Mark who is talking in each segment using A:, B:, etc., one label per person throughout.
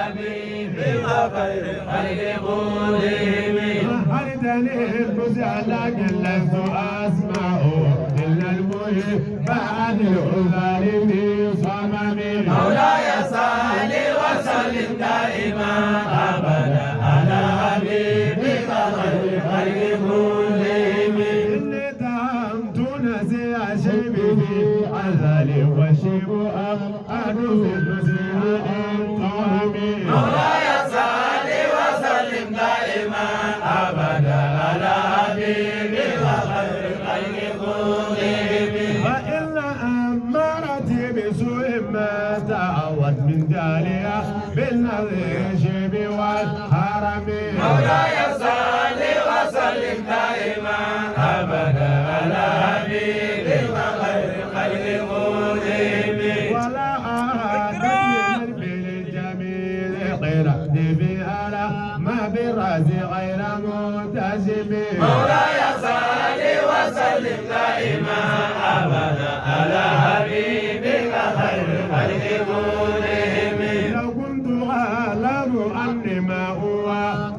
A: حبيبي وخير خلق قولهم
B: أردني المزعل لست أسمع إلا المحب عن العذر في صممي
A: مولاي صل وسلم دائما أبدا على حبيبك خير خلق قولهم
B: إني دعمت نزيع شيبه عذلي وشيب أفعل في النزيع
A: مولاي صل وسلم دائما أبدا على حبيبك خير خلق قولهم
B: وإلا أمرتي بسوء ما تعود من جالية بالنظير شيب والحرم
A: مولاي صل وسلم دائما أبدا على حبيبك خير خلق قولهم
B: ولا أعدت بالجميل غير دبيها لا ما بالرأس غير متسم
A: مولاي صل وسلم دائما أبدا على حبيبك خير خلق قولهم
B: لو كنت أعلم أني ما هو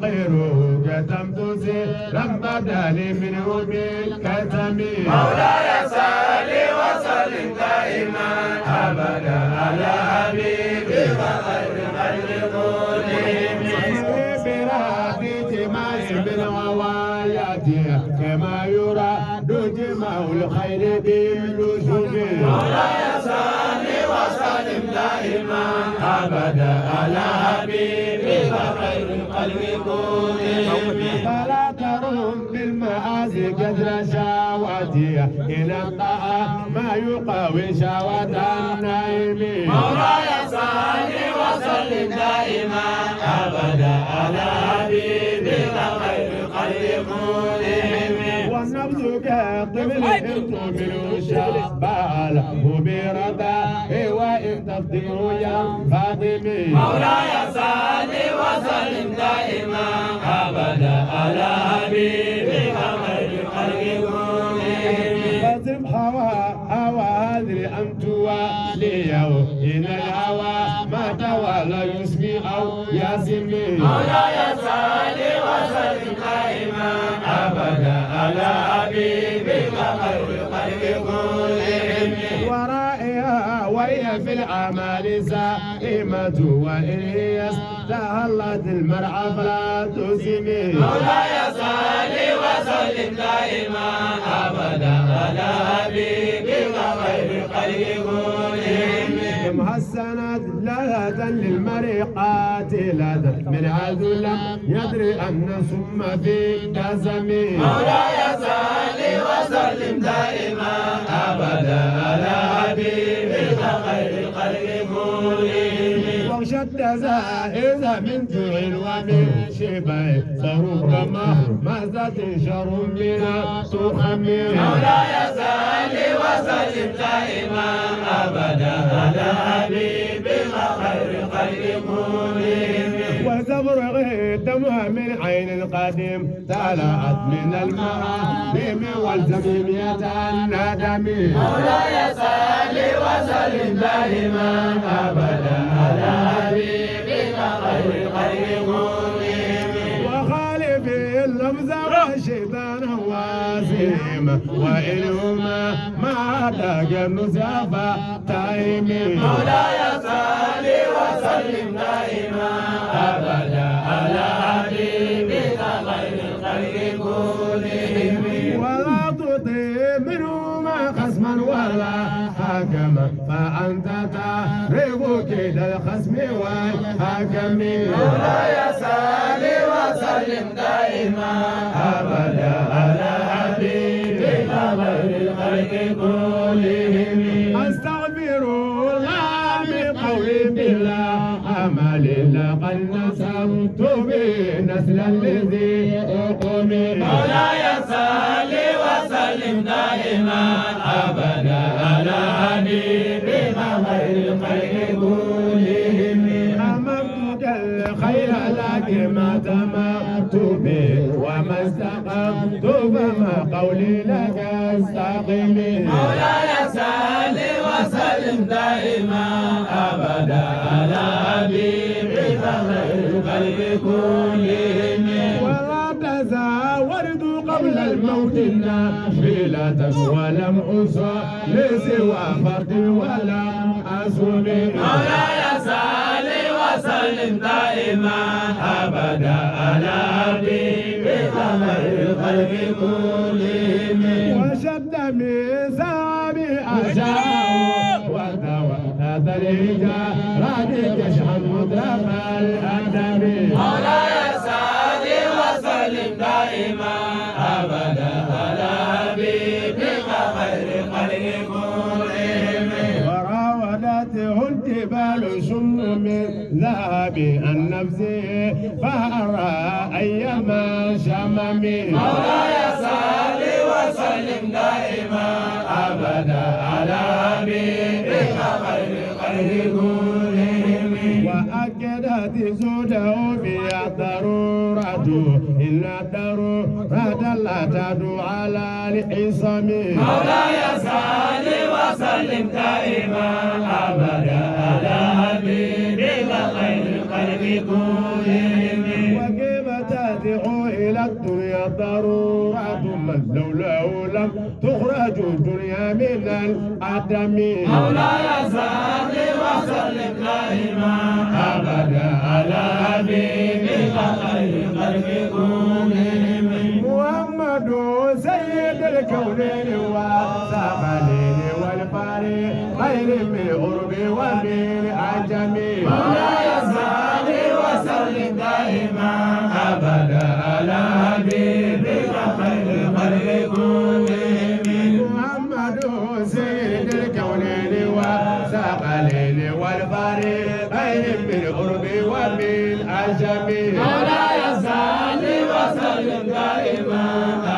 B: غيره كتمت سرا بدا لي منه بالكتم
A: مولاي صل وسلم دائما أبدا على حبيبك خير خلق قولهم
B: براد جماع بالغوايات كما يراد جماع الخير بالرسل
A: مولاي صل وسلم دائما أبدا على حبيبك خير خلق قولهم
B: فلا ترهم بالمآسي قدر شهوتي إلى الطاعة ما يقاوي شهوة النائم
A: مولاي صل وسلم دائما أبدا على حبيبك خير خلق قولهم
B: والنفس كالطفل إن تؤمن شبال وبردا وإن تفتكر يا فاطمي
A: مولاي صل وسلم دائما أبدا على حبيبك خير خلق قولهم
B: فاصرف هوى هذه أن تواليه إن الهوى ما توالى يسمي أو يسمي
A: مولاي صل وسلم دائما أبدا على حبيبك خير خلق قولهم
B: ورائها وهي في الأعمال سائمة وإن هي استهلت المرعى فلا تسمي
A: مولاي صل وسلم دائما أبدا على حبيبك خير خلق قولهم
B: محسنات لهة للمرء قاتلة من حيث لم يدري أن ثم في كزمي
A: مولاي صل وسلم دائما أبدا على حبيبك خير خلق قولهم
B: وشد زائز من جوع ومن شبع فربما مازت شر من تخمر
A: مولاي صل وسلم دائما أبدا على حبيبك خير خلق قولهم
B: وتبرغ دمها من عين القديم تلأت من المعالم والزميمية الندم
A: مولاي صل وسلم دائما أبدا على حبيبك خير خلق قولهم
B: وخالف اللفظ والشيطان واسم وإنهما ما تاج النسافة تايمي
A: مولاي صل وسلم دائما أبدا على حبيبك خير خلق قولهم
B: ولا تطيع منهما خصما ولا حكما فأنت تعرف كيد الخصم والحكم
A: مولاي صل وسلم دائما أبدا على حبيبك خير خلق قولهم
B: أستغفر الله من قولي بالله عمل لقد نسبت به نسل الذي أقومي
A: مولاي صل وسلم دائما أبدا على حبيبك خير خلق قولهم
B: أمرتك الخير لكن ما تمرت به وما استقمت فما قولي لك استقمي
A: مولاي صل وسلم دائما أبدا على حبيبك الخلق كلهم
B: ولا تزاورت قبل الموت نافلة ولم أصل سوى فرد ولم أصم
A: مولاي صل وسلم دائما أبدا على حبيبك خير الخلق كلهم
B: وشد ميزان أشاء وتوحد الهجرات كشحا مطرف الأدب
A: مولاي صل وسلم دائما أبدا على حبيبك خير الخلق كلهم
B: وراودته الجبال سم من ذهب عن نفسه فأرى أيما شمم
A: مولاي صل وسلم دائما أبدا على حبيبك خير الخلق كلهم
B: وأكدت زوده فيها ضرورة إن الضرورة لا تدعو على العصم
A: مولاي صل وسلم دائما أبدا على حبيبك خير الخلق كلهم
B: وكيف تدعو إلى الدنيا ضرورة من لولاه لم تخرج الدنيا من العدم
A: مولاي صل وسلم دائما أبدا على حبيبك خير الخلق كلهم
B: محمد سيد الكونين والثقلين والفريقين من عرب ومن عجم
A: مولاي صل وسلم دائما أبدا على حبيبك خير الخلق كلهم
B: محمد سيد الكونين والثقلين والفريقين من عرب ومن عجم
A: مولاي صل وسلم دائما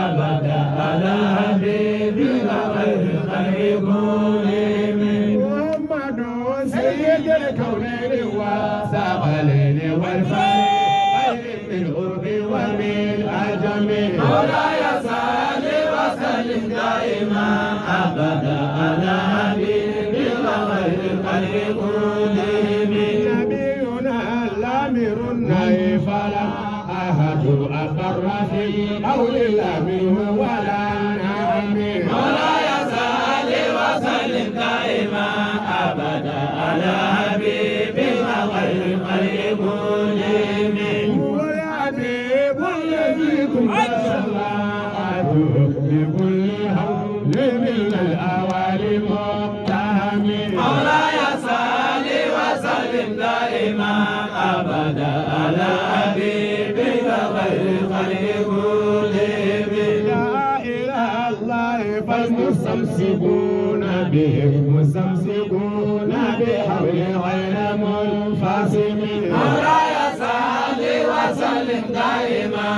A: أبدا على حبيبك خير الخلق كلهم
B: محمد سيد الكونين والثقلين والفريقين من عرب ومن عجم
A: مولاي صل وسلم دائما أبدا على حبيبك خير الخلق كلهم
B: نبينا الأمير النهي فلم أحد أقر في قول منه ولا نعم
A: مولاي صل وسلم دائما أبدا على حبيبك خير الخلق كلهم
B: والحبيب الذي كنت صلاته بكل حول من الأوالي مقتهم
A: مولاي صل وسلم دائما أبدا على حبيبك خير الخلق كلهم
B: لا إله الله فالمستمسكون به مستمسكون بحول غير منفصم
A: مولاي صل وسلم دائما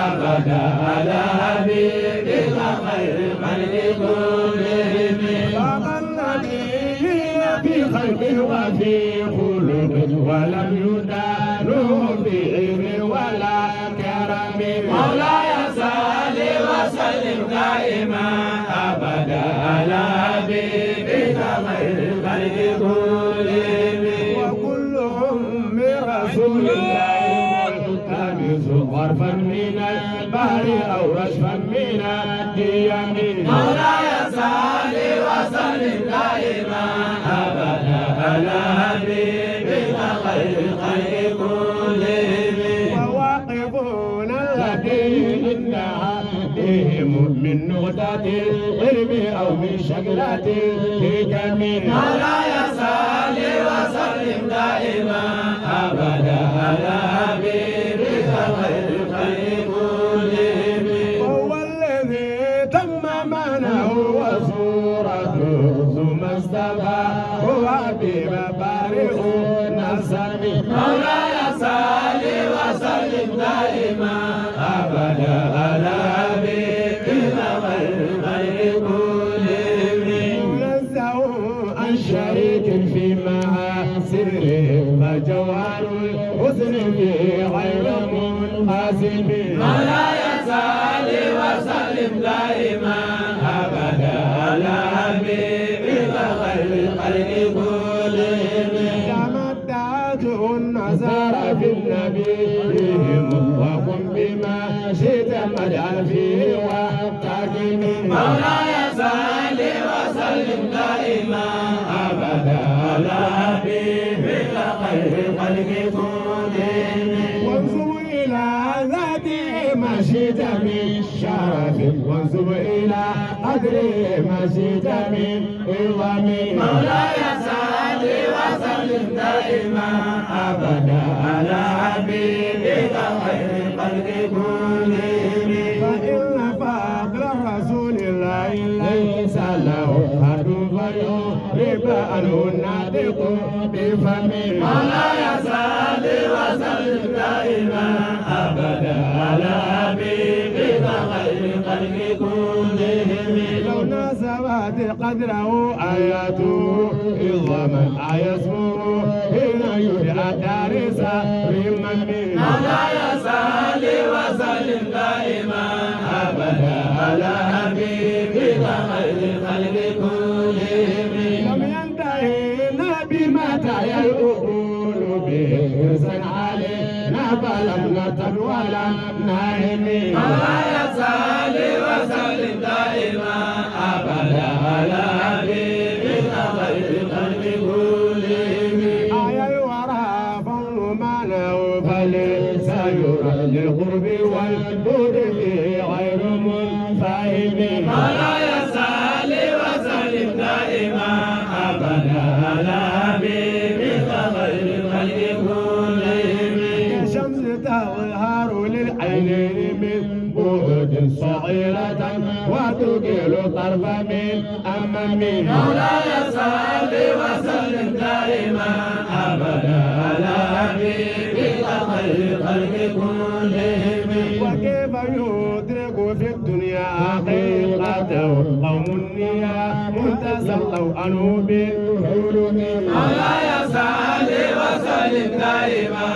A: أبدا على حبيبك خير الخلق كلهم
B: فقد نبيين في خلقه وفي خلقه ولم يدانوا في علم ولا كرم
A: مولاي صل وسلم دائما أبدا على حبيبك خير الخلق كلهم
B: وكلهم من رسول الله ملتمس غرفا من البحر او رشفا من الديم
A: مولاي صل وسلم دائما أبدا على حبيبك خير الخلق كلهم
B: وواقفون الذين انها بهم من نقطة العلم او من شكلة الحكم
A: مولاي صل وسلم دائما أبدا على حبيبك خير الخلق كلهم
B: هو الذي تم منه وصورته ثم استوى هو بمبارئ نسم
A: مولاي صل وسلم دائما أبدا على حبيبك خير الخلق كلهم
B: منزه عن شريك في محاسنه فجوهر الحسن فيه غير منقسم
A: مولاي صل وسلم دائما أبدا على حبيبك خير الخلق كلهم
B: تمتعت النظر في نبيهم وقم بما شئت مدعا فيه واقتدم
A: مولاي صل وسلم دائما أبدا على حبيبك خير خلق كلهم
B: وانظر إلى ذاته ما شئت من شرف وانظر إلى قدره ما شئت من عظم
A: مولاي صل وسلم دائما أبدا على حبيبك خير خلق كلهم
B: فإن فضل رسول الله ليس له حد فيعرب عنه الناطق بفمه
A: مولاي صل وسلم دائما أبدا على حبيبك خير خلق كلهم
B: لو ناسبت قدره آياته عظما أيسمه حين يدعى دارس رمم
A: مولاي صل وسلم دائما أبدا على حبيبك خير خلق كلهم
B: لم ينتهي بمتى يلؤون به حرصا علينا فلم نرتب ولم نهم
A: مولاي صل وسلم دائما أبدا على حبيبك خير خلق كلهم
B: آية الورى فضل ما له فليس يرى للقرب والبعد فيه غير منفهم
A: مولاي صل وسلم دائما أبدا على حبيبك خير خلق كلهم
B: كشمس تظهر للعينين من بعد صغيرة وتقيل طرف من أمام
A: مولاي صل وسلم دائما أبدا على حبيبك خير خلق كلهم
B: وكيف يدرك في الدنيا حقيقته قوم النية تسلوا عنه بالحلم
A: مولاي صل وسلم دائما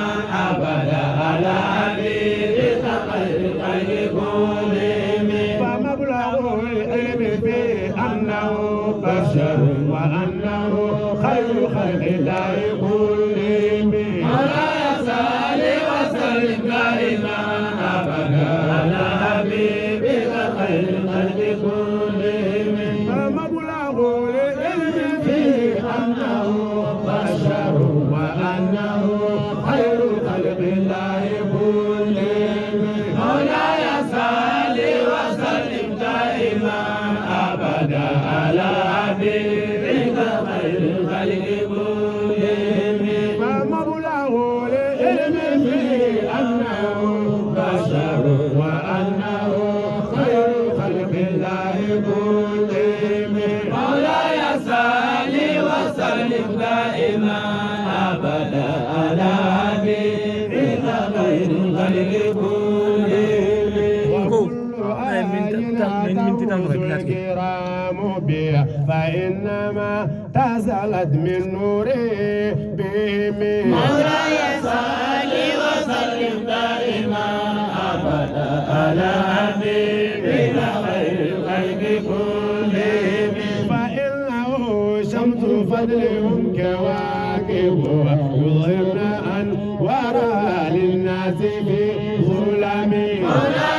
A: أبدا على حبيبك خير خلق كلهم
B: فمبلغ العلم فيه أنه بشر وأنه خير خلق الله كلهم
A: مولاي صل وسلم دائما أبدا على حبيبك خير خلق كلهم
B: فمبلغ العلم فيه أنه بشر وأنه خير خلق الله كلهم
A: مولاي صل وسلم دائما أبدا على حبيبك خير خلق كلهم
B: فمبلغ العلم فيه أنه بشر وأنه خير خلق الله كلهم
A: مولاي صل وسلم دائما أبدا على حبيبك خير خلق كلهم
B: وكل آية الكرام بها فإنما تزلت من نوره بهم
A: مولاي صل وسلم دائما أبدا على حبيبك خير الخلق كلهم
B: فإنه شمس فضلهم كواكبها يظهرن أنوارها للناس في ظلم
A: مولاي